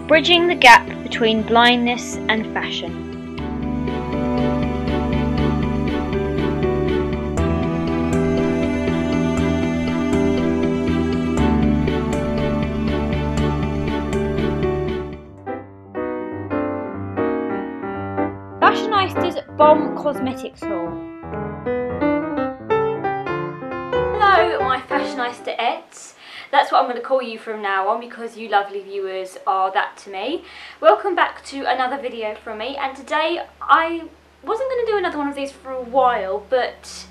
bridging the gap between blindness and fashion. Fashioneyesta's Bomb Cosmetics haul. Hello my Fashioneyesta-ettes. That's what I'm going to call you from now on because you lovely viewers are that to me. Welcome back to another video from me, and today I wasn't going to do another one of these for a while, but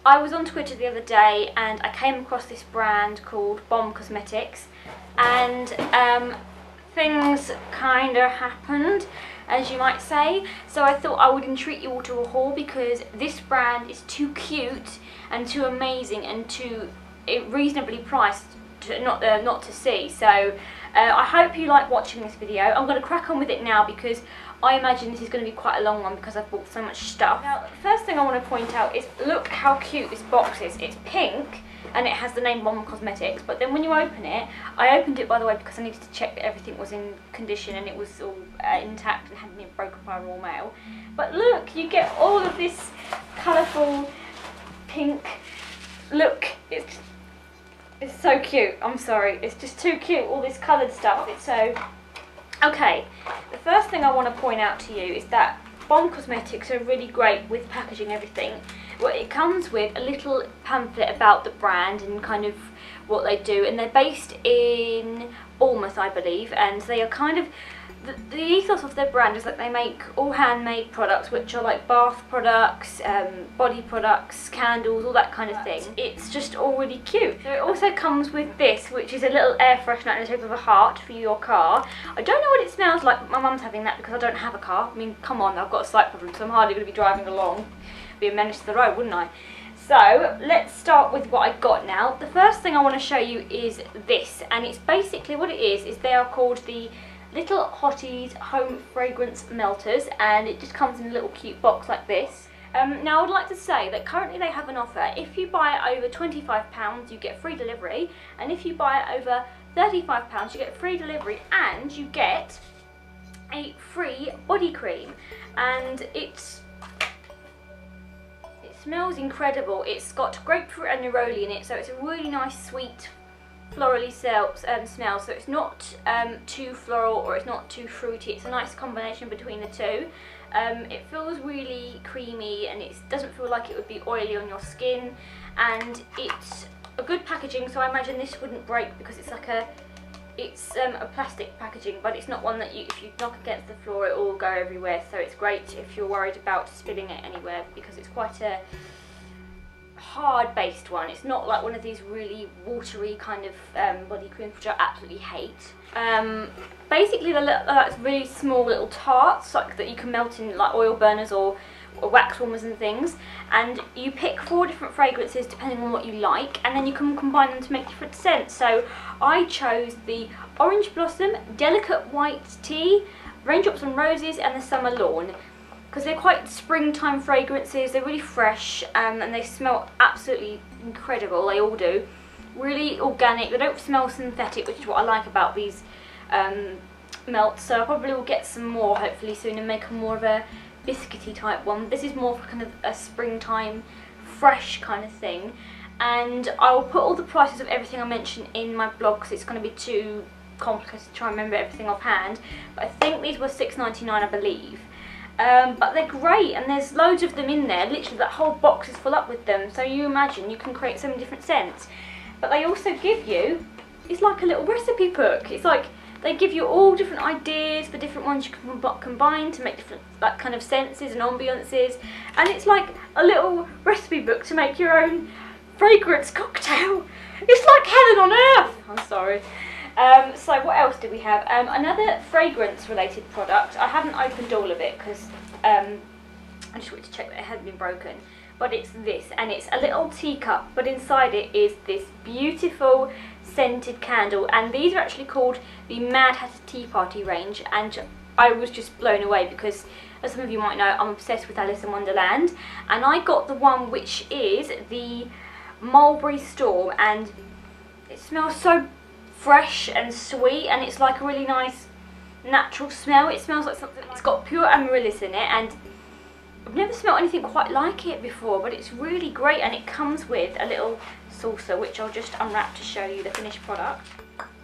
I was on Twitter the other day and I came across this brand called Bomb Cosmetics, and things kind of happened, as you might say. So I thought I would entreat you all to a haul because this brand is too cute and too amazing and too reasonably priced to not to see. So I hope you like watching this video. I'm going to crack on with it now because I imagine this is going to be quite a long one because I've bought so much stuff. Now, the first thing I want to point out is look how cute this box is. It's pink and it has the name Bomb Cosmetics, but then when you open it, I opened it by the way because I needed to check that everything was in condition and it was all intact and hadn't been broken by raw mail. But look, you get all of this colourful pink. Look, it's so cute. I'm sorry, it's just too cute, all this coloured stuff. It's so... Okay, the first thing I want to point out to you is that Bomb Cosmetics are really great with packaging everything. Well, it comes with a little pamphlet about the brand and kind of what they do, and they're based in Bournemouth, I believe, and they are kind of... The ethos of their brand is that they make all handmade products, which are like bath products, body products, candles, all that kind of thing. It's just all really cute. So it also comes with this, which is a little air freshener in the shape of a heart for your car. I don't know what it smells like, but my mum's having that because I don't have a car. I mean, come on, I've got a slight problem, so I'm hardly going to be driving along. Be a menace to the road, wouldn't I? So let's start with what I got now. The first thing I want to show you is this, and it's basically what it is they are called the Little Hottie's Home Fragrance Melters, and it just comes in a little cute box like this. Now I would like to say that currently they have an offer. If you buy it over £25 you get free delivery, and if you buy it over £35 you get free delivery and you get a free body cream. And it smells incredible. It's got grapefruit and neroli in it, so it's a really nice sweet florally smell, so it's not too floral or it's not too fruity. It's a nice combination between the two. It feels really creamy and it doesn't feel like it would be oily on your skin, and it's a good packaging, so I imagine this wouldn't break because it's like a plastic packaging, but it's not one that if you knock against the floor it will go everywhere, so it's great if you're worried about spilling it anywhere because it's quite a hard based one. It's not like one of these really watery kind of body creams, which I absolutely hate. Basically they're really small little tarts like that you can melt in like oil burners or wax warmers and things, and you pick 4 different fragrances depending on what you like, and then you can combine them to make different scents. So I chose the Orange Blossom, Delicate White Tea, Raindrops on Roses and the Summer Lawn, because they're quite springtime fragrances. They're really fresh and they smell absolutely incredible. They all do. Really organic. They don't smell synthetic, which is what I like about these melts. So I probably will get some more hopefully soon and make more of a biscuity type one. This is more for kind of a springtime fresh kind of thing. And I will put all the prices of everything I mentioned in my blog because it's going to be too complicated to try and remember everything offhand. But I think these were £6.99 I believe. But they're great, and there's loads of them in there. Literally that whole box is full up with them, so you imagine you can create so many different scents. But they also give you, it's like a little recipe book. It's like they give you all different ideas for different ones you can combine to make different like kind of senses and ambiances, and it's like a little recipe book to make your own fragrance cocktail. It's like heaven on earth. I'm sorry. So what else do we have? Another fragrance related product. I haven't opened all of it because I just wanted to check that it hadn't been broken. But it's this, and it's a little teacup, but inside it is this beautiful scented candle, and these are actually called the Mad Hatter Tea Party range, and I was just blown away because, as some of you might know, I'm obsessed with Alice in Wonderland, and I got the one which is the Mulberry Storm, and it smells so fresh and sweet, and it's like a really nice natural smell. It smells like something, it's got pure amaryllis in it, and I've never smelled anything quite like it before, but it's really great. And it comes with a little saucer, which I'll just unwrap to show you the finished product.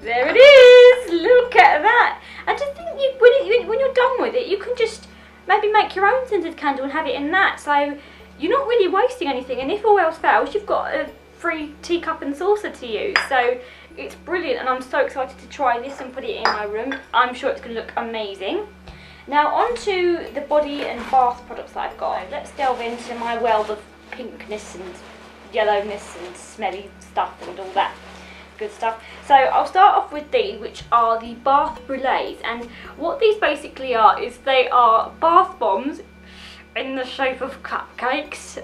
There it is! Look at that! And to think, when you're done with it, you can just maybe make your own scented candle and have it in that. So you're not really wasting anything, and if all else fails, you've got a free teacup and saucer to use. So it's brilliant, and I'm so excited to try this and put it in my room. I'm sure it's going to look amazing. Now on to the body and bath products that I've got. So let's delve into my world of pinkness and yellowness and smelly stuff and all that good stuff. So I'll start off with these, which are the bath brulees, and what these basically are is they are bath bombs in the shape of cupcakes.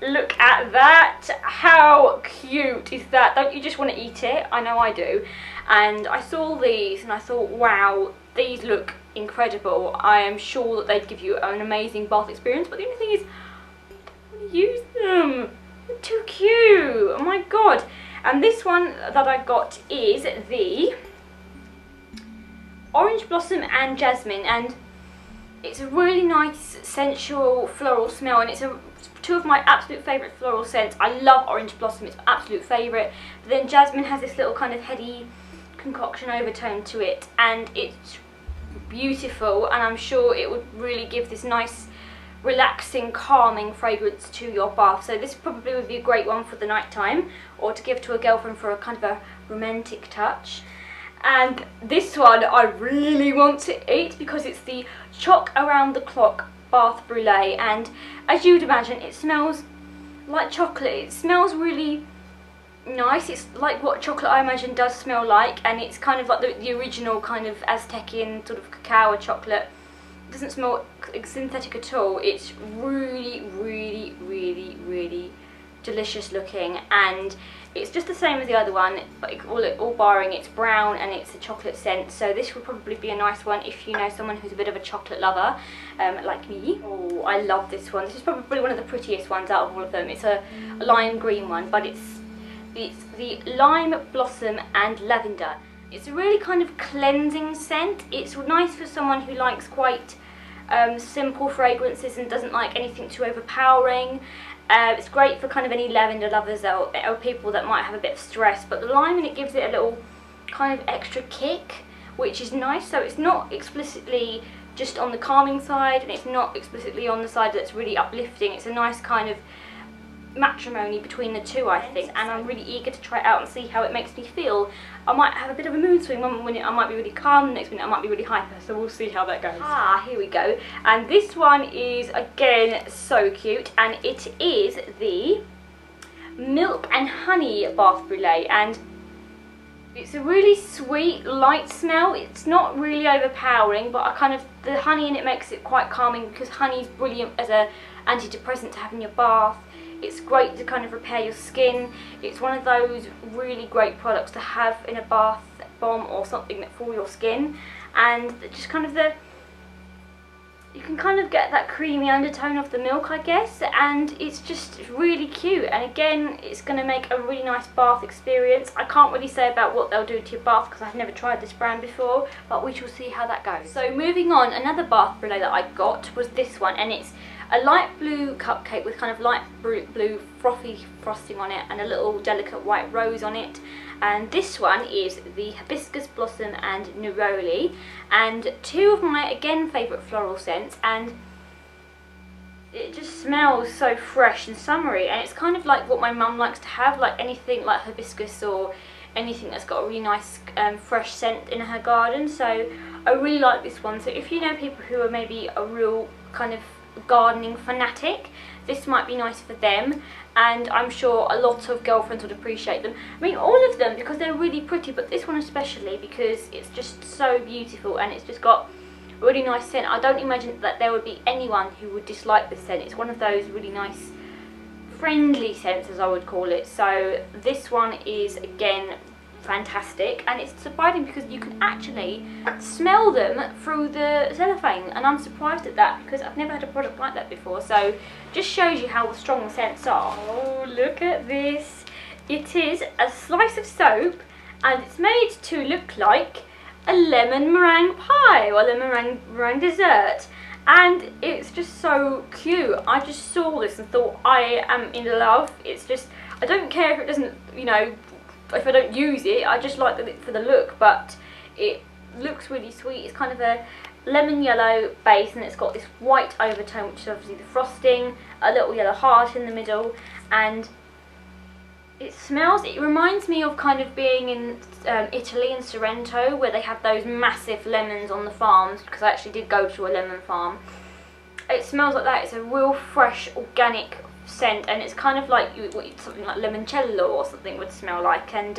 Look at that! How cute is that? Don't you just want to eat it? I know I do. And I saw these and I thought, wow, these look incredible. I am sure that they'd give you an amazing bath experience, but the only thing is, I want to use them. They're too cute. Oh my god. And this one that I got is the Orange Blossom and Jasmine, and it's a really nice sensual floral smell, and it's two of my absolute favourite floral scents. I love Orange Blossom, it's my absolute favourite, but then Jasmine has this little kind of heady concoction overtone to it, and it's beautiful, and I'm sure it would really give this nice relaxing, calming fragrance to your bath. So this probably would be a great one for the night time, or to give to a girlfriend for a kind of a romantic touch. And this one I really want to eat because it's the Choc Around the Clock Bath Brulee, and as you would imagine, it smells like chocolate. It smells really nice. It's like what chocolate I imagine does smell like, and it's kind of like the original kind of Aztecian sort of cacao chocolate. It doesn't smell synthetic at all. It's really, really, really, really delicious looking, and it's just the same as the other one, but all barring it's brown and it's a chocolate scent. So this would probably be a nice one if you know someone who's a bit of a chocolate lover, like me. Oh, I love this one. This is probably one of the prettiest ones out of all of them. It's a lime green one, but it's the Lime Blossom and Lavender. It's a really kind of cleansing scent. It's nice for someone who likes quite simple fragrances and doesn't like anything too overpowering. It's great for kind of any lavender lovers or people that might have a bit of stress, but the lime in it gives it a little kind of extra kick, which is nice. So it's not explicitly just on the calming side, and it's not explicitly on the side that's really uplifting. It's a nice kind of matrimony between the two, I think, and I'm really eager to try it out and see how it makes me feel. I might have a bit of a mood swing. One minute I might be really calm, the next minute I might be really hyper, so we'll see how that goes. Ah, here we go. And this one is again so cute, and it is the Milk and Honey Bath Brulee, and it's a really sweet, light smell. It's not really overpowering, but the honey in it makes it quite calming, because honey's brilliant as an antidepressant to have in your bath. It's great to kind of repair your skin. It's one of those really great products to have in a bath bomb or something for your skin, and just kind of you can kind of get that creamy undertone of the milk, I guess, and it's just really cute. And again, it's going to make a really nice bath experience. I can't really say about what they'll do to your bath because I've never tried this brand before, but we shall see how that goes. So moving on, another bath brulee that I got was this one, and it's a light blue cupcake with kind of light blue frothy frosting on it and a little delicate white rose on it. And this one is the Hibiscus, Blossom and Neroll, and two of my, again, favourite floral scents, and it just smells so fresh and summery, and it's kind of like what my mum likes to have, like anything like hibiscus or anything that's got a really nice fresh scent in her garden. So I really like this one. So if you know people who are maybe a real kind of gardening fanatic, this might be nice for them, and I'm sure a lot of girlfriends would appreciate them. I mean, all of them, because they're really pretty, but this one especially because it's just so beautiful and it's just got a really nice scent. I don't imagine that there would be anyone who would dislike this scent. It's one of those really nice friendly scents, as I would call it. So this one is again fantastic, and it's surprising because you can actually smell them through the cellophane, and I'm surprised at that because I've never had a product like that before. So just shows you how strong the scents are. Oh, look at this. It is a slice of soap, and it's made to look like a lemon meringue pie or a meringue dessert. And it's just so cute. I just saw this and thought, I am in love. It's just, I don't care if it doesn't, you know, if I don't use it, I just like it for the look, but it looks really sweet. It's kind of a lemon yellow base and it's got this white overtone, which is obviously the frosting, a little yellow heart in the middle, and it smells, it reminds me of kind of being in Italy in Sorrento, where they have those massive lemons on the farms, because I actually did go to a lemon farm. It smells like that. It's a real fresh organic scent, and it's kind of like something like limoncello or something would smell like, and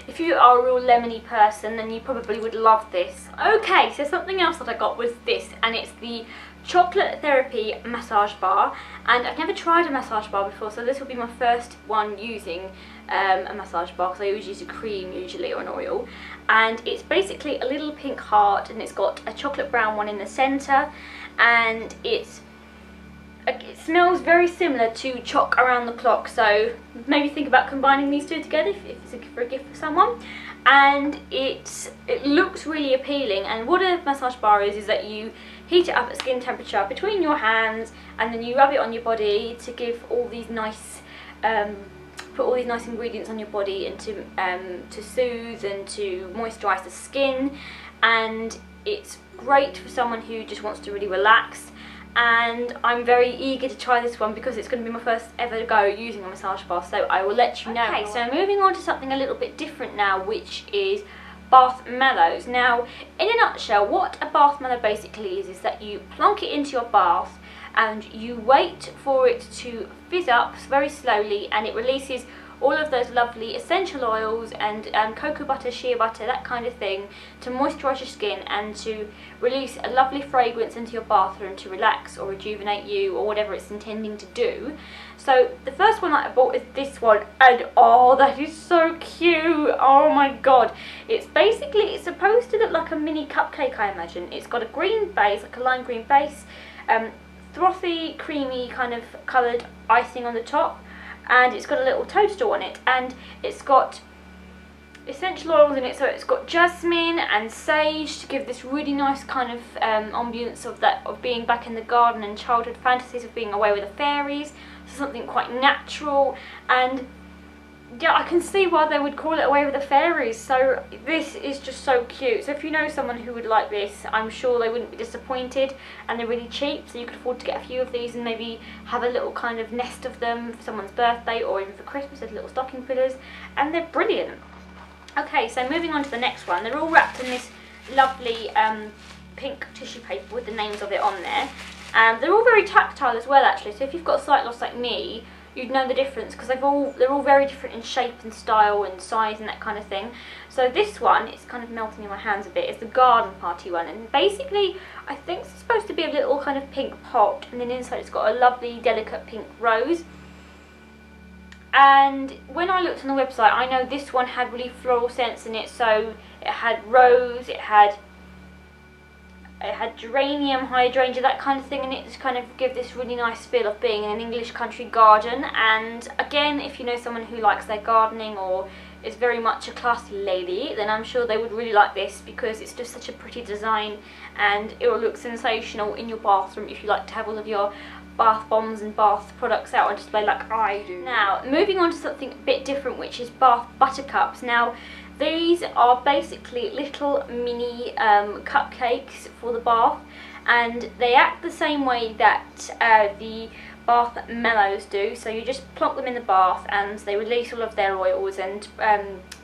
if you are a real lemony person then you probably would love this. Okay, so something else that I got was this, and it's the Chocolate Therapy massage bar, and I've never tried a massage bar before, so this will be my first one using a massage bar, because I always use a cream usually or an oil, and it's basically a little pink heart, and it's got a chocolate brown one in the centre, and it smells very similar to Choc Around the Clock, so maybe think about combining these two together if it's for a gift for someone. And it looks really appealing, and what a massage bar is that you heat it up at skin temperature between your hands, and then you rub it on your body to give all these nice, put all these nice ingredients on your body, and to soothe and to moisturise the skin. And it's great for someone who just wants to really relax. And I'm very eager to try this one because it's going to be my first ever go using a massage bar, so I will let you know. Okay, so moving on to something a little bit different now, which is bath mallows. Now, in a nutshell, what a bath mallow basically is that you plonk it into your bath and you wait for it to fizz up very slowly, and it releases all of those lovely essential oils and cocoa butter, shea butter, that kind of thing, to moisturise your skin and to release a lovely fragrance into your bathroom to relax or rejuvenate you or whatever it's intending to do. So the first one that I bought is this one, and oh, that is so cute. Oh my god. It's basically, it's supposed to look like a mini cupcake, I imagine. It's got a green base, like a lime green base, frothy, creamy kind of coloured icing on the top, and it's got a little toadstool on it, and it's got essential oils in it, so it's got jasmine and sage to give this really nice kind of ambience of being back in the garden and childhood fantasies of being away with the fairies, so something quite natural. And yeah, I can see why they would call it Away with the Fairies, so this is just so cute. So if you know someone who would like this, I'm sure they wouldn't be disappointed, and they're really cheap, so you could afford to get a few of these and maybe have a little kind of nest of them for someone's birthday or even for Christmas as little stocking fillers, and they're brilliant. Okay, so moving on to the next one. They're all wrapped in this lovely pink tissue paper with the names of it on there. They're all very tactile as well, actually, so if you've got sight loss like me, you'd know the difference, because they're all very different in shape and style and size and that kind of thing. So this one, it's kind of melting in my hands a bit, is the garden party one, and basically I think it's supposed to be a little kind of pink pot, and then inside it's got a lovely delicate pink rose. And when I looked on the website, I know this one had really floral scents in it, so it had rose, it had geranium, hydrangea, that kind of thing, and it just kind of give this really nice feel of being in an English country garden. And again, if you know someone who likes their gardening or is very much a classy lady, then I'm sure they would really like this, because it's just such a pretty design and it will look sensational in your bathroom if you like to have all of your bath bombs and bath products out on display like I do. Now, moving on to something a bit different, which is bath buttercups. Now, these are basically little mini cupcakes for the bath, and they act the same way that the bath mallows do. So you just plonk them in the bath and they release all of their oils and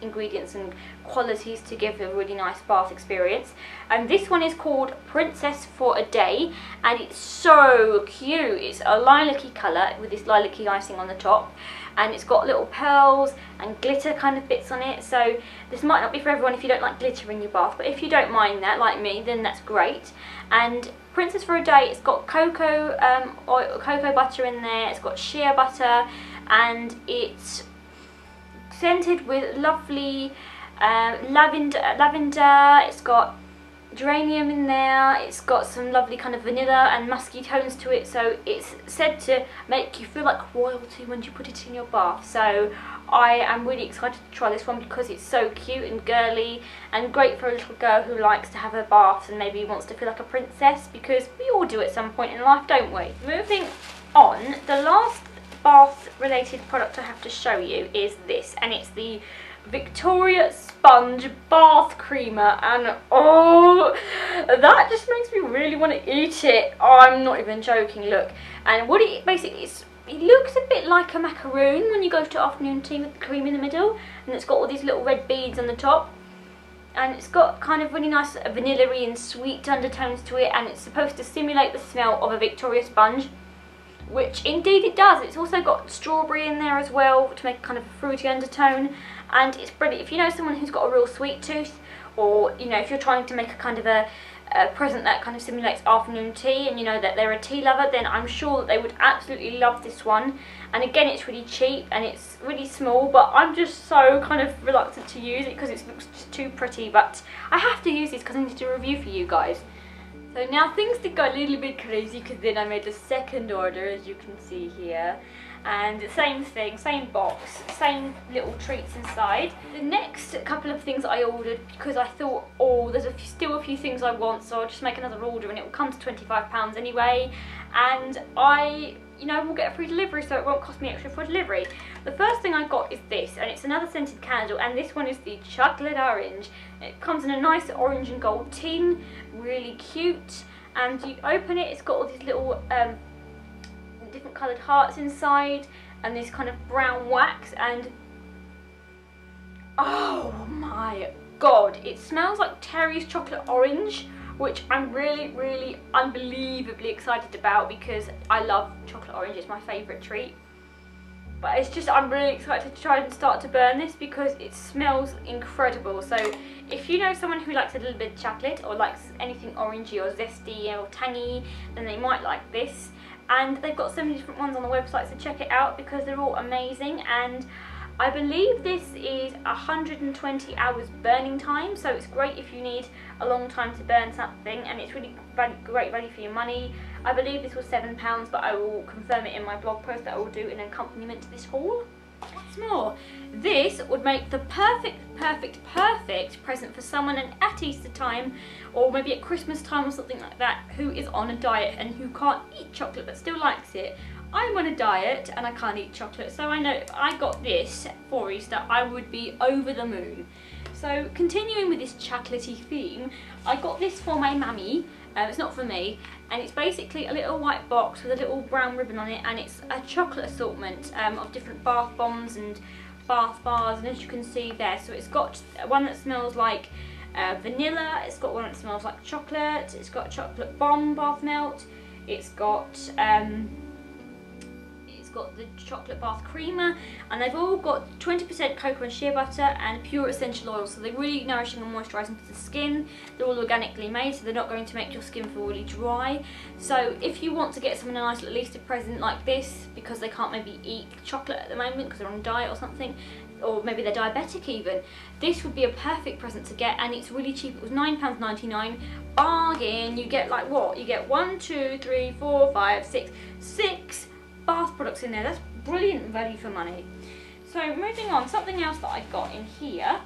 ingredients and qualities to give a really nice bath experience. And this one is called Princess for a Day, and it's so cute. It's a lilac-y colour with this lilac-y icing on the top, and it's got little pearls and glitter kind of bits on it. So this might not be for everyone if you don't like glitter in your bath, but if you don't mind that, like me, then that's great. And Princess for a Day, it's got cocoa butter in there, it's got shea butter, and it's scented with lovely lavender, it's got geranium in there, it's got some lovely kind of vanilla and musky tones to it, so it's said to make you feel like royalty when you put it in your bath. So I am really excited to try this one because it's so cute and girly and great for a little girl who likes to have her baths and maybe wants to feel like a princess, because we all do at some point in life, don't we? Moving on, the last bath related product I have to show you is this, and it's the Victoria Sponge Bath Creamer, and oh, that just makes me really want to eat it. Oh, I'm not even joking, look. And what it basically is, it looks a bit like a macaroon when you go to afternoon tea with the cream in the middle, and it's got all these little red beads on the top, and it's got kind of really nice vanilla-y and sweet undertones to it, and it's supposed to simulate the smell of a Victoria sponge, which indeed it does. It's also got strawberry in there as well to make kind of a fruity undertone, and it's brilliant if you know someone who's got a real sweet tooth, or you know, if you're trying to make a kind of a present that kind of simulates afternoon tea and you know that they're a tea lover, then I'm sure that they would absolutely love this one. And again, it's really cheap and it's really small, but I'm just so kind of reluctant to use it because it looks just too pretty, but I have to use this because I need to do a review for you guys. So now things did go a little bit crazy because then I made a second order, as you can see here. And same thing, same box, same little treats inside. The next couple of things I ordered because I thought, oh, there's still a few things I want, so I'll just make another order and it will come to £25 anyway. And I, you know, will get a free delivery, so it won't cost me extra for delivery. The first thing I got is this, and it's another scented candle, and this one is the chocolate orange. It comes in a nice orange and gold tin, really cute. And you open it, it's got all these little different coloured hearts inside and this kind of brown wax, and oh my god, it smells like Terry's chocolate orange, which I'm really unbelievably excited about because I love chocolate orange. It's my favourite treat. But it's just, I'm really excited to try and start to burn this because it smells incredible. So if you know someone who likes a little bit of chocolate or likes anything orangey or zesty or tangy, then they might like this. And they've got so many different ones on the website, so check it out because they're all amazing. And I believe this is 120 hours burning time, so it's great if you need a long time to burn something, and it's really great value for your money. I believe this was £7, but I will confirm it in my blog post that I will do in accompaniment to this haul. What's more, this would make the perfect present for someone at Easter time, or maybe at Christmas time or something like that, who is on a diet and who can't eat chocolate but still likes it. I'm on a diet and I can't eat chocolate, so I know if I got this for Easter, I would be over the moon. So continuing with this chocolatey theme, I got this for my mummy. It's not for me, and it's basically a little white box with a little brown ribbon on it, and it's a chocolate assortment of different bath bombs and bath bars, and as you can see there, so it's got one that smells like vanilla, it's got one that smells like chocolate, it's got chocolate bomb bath melt, it's got the chocolate bath creamer, and they've all got 20% cocoa and shea butter and pure essential oils, so they're really nourishing and moisturising to the skin. They're all organically made, so they're not going to make your skin feel really dry. So if you want to get someone a nice little Easter present like this, because they can't maybe eat chocolate at the moment because they're on a diet or something, or maybe they're diabetic even, this would be a perfect present to get, and it's really cheap. It was £9.99, bargain. You get like what? You get 1, 2, 3, 4, 5, 6 bath products in there. That's brilliant value for money. So moving on, something else that I got in here,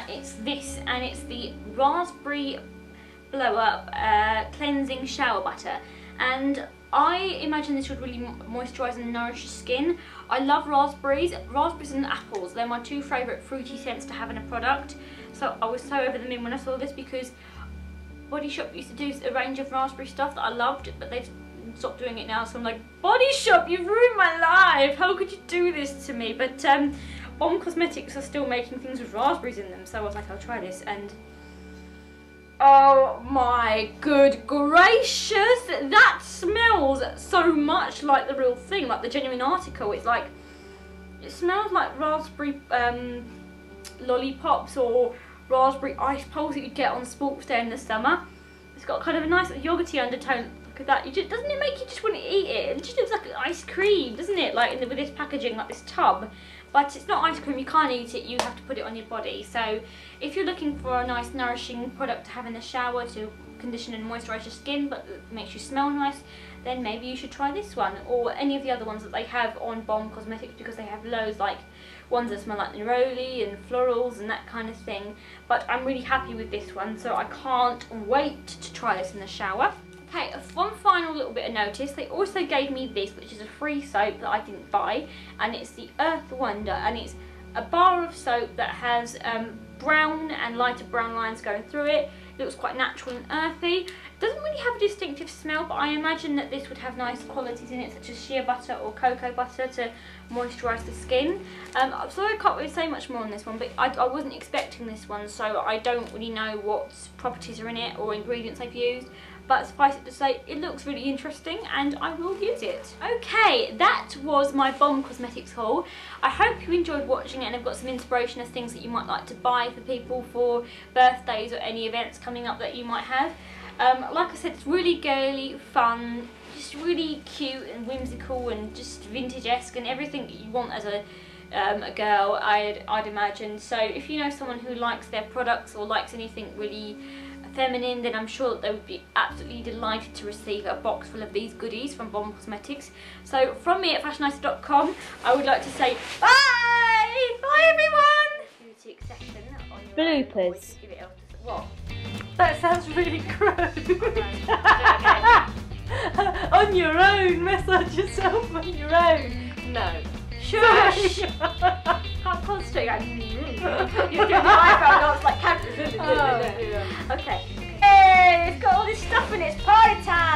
it's this, and it's the raspberry blow up cleansing shower butter, and I imagine this would really moisturise and nourish your skin. I love raspberries and apples. They're my two favourite fruity scents to have in a product, so I was so over the moon when I saw this because Body Shop used to do a range of raspberry stuff that I loved, but they've stopped doing it now, so I'm like, Body Shop, you've ruined my life, how could you do this to me? But Bomb Cosmetics are still making things with raspberries in them, so I was like, I'll try this, and oh my good gracious, that smells so much like the real thing, like the genuine article. It's like, it smells like raspberry lollipops or raspberry ice poles that you'd get on Sports Day in the summer. It's got kind of a nice yogurty undertone. Look at that. Doesn't it make you just want to eat it? It just looks like ice cream, doesn't it? Like with this packaging, like this tub. but it's not ice cream, you can't eat it, you have to put it on your body. So if you're looking for a nice nourishing product to have in the shower to condition and moisturise your skin but makes you smell nice, then maybe you should try this one, or any of the other ones that they have on Bomb Cosmetics, because they have loads, like ones that smell like Neroll and florals and that kind of thing. But I'm really happy with this one, so I can't wait to try this in the shower. Okay, one final little bit of notice, they also gave me this, which is a free soap that I didn't buy, and it's the Earth Wonder, and it's a bar of soap that has brown and lighter brown lines going through it. It looks quite natural and earthy. It doesn't really have a distinctive smell, but I imagine that this would have nice qualities in it, such as shea butter or cocoa butter to moisturise the skin. So I can't really say much more on this one, but I wasn't expecting this one, so I don't really know what properties are in it or ingredients they've used. But suffice it to say, it looks really interesting and I will use it. Okay, that was my Bomb Cosmetics haul. I hope you enjoyed watching it and have got some inspiration as things that you might like to buy for people for birthdays or any events coming up that you might have. Like I said, it's really girly, fun, just really cute and whimsical and just vintage-esque and everything that you want as a girl, I'd imagine. So if you know someone who likes their products or likes anything really feminine, then I'm sure that they would be absolutely delighted to receive a box full of these goodies from Bomb Cosmetics. So from me at Fashioneyesta.com, I would like to say bye! Bye everyone! Beauty section on your Bloopers. What? That sounds really gross. On your own, massage yourself on your own. No. Shush! Can't concentrate. You're doing the eyebrow dance like cameras. Okay. Hey, it's got all this stuff in it. It's party time.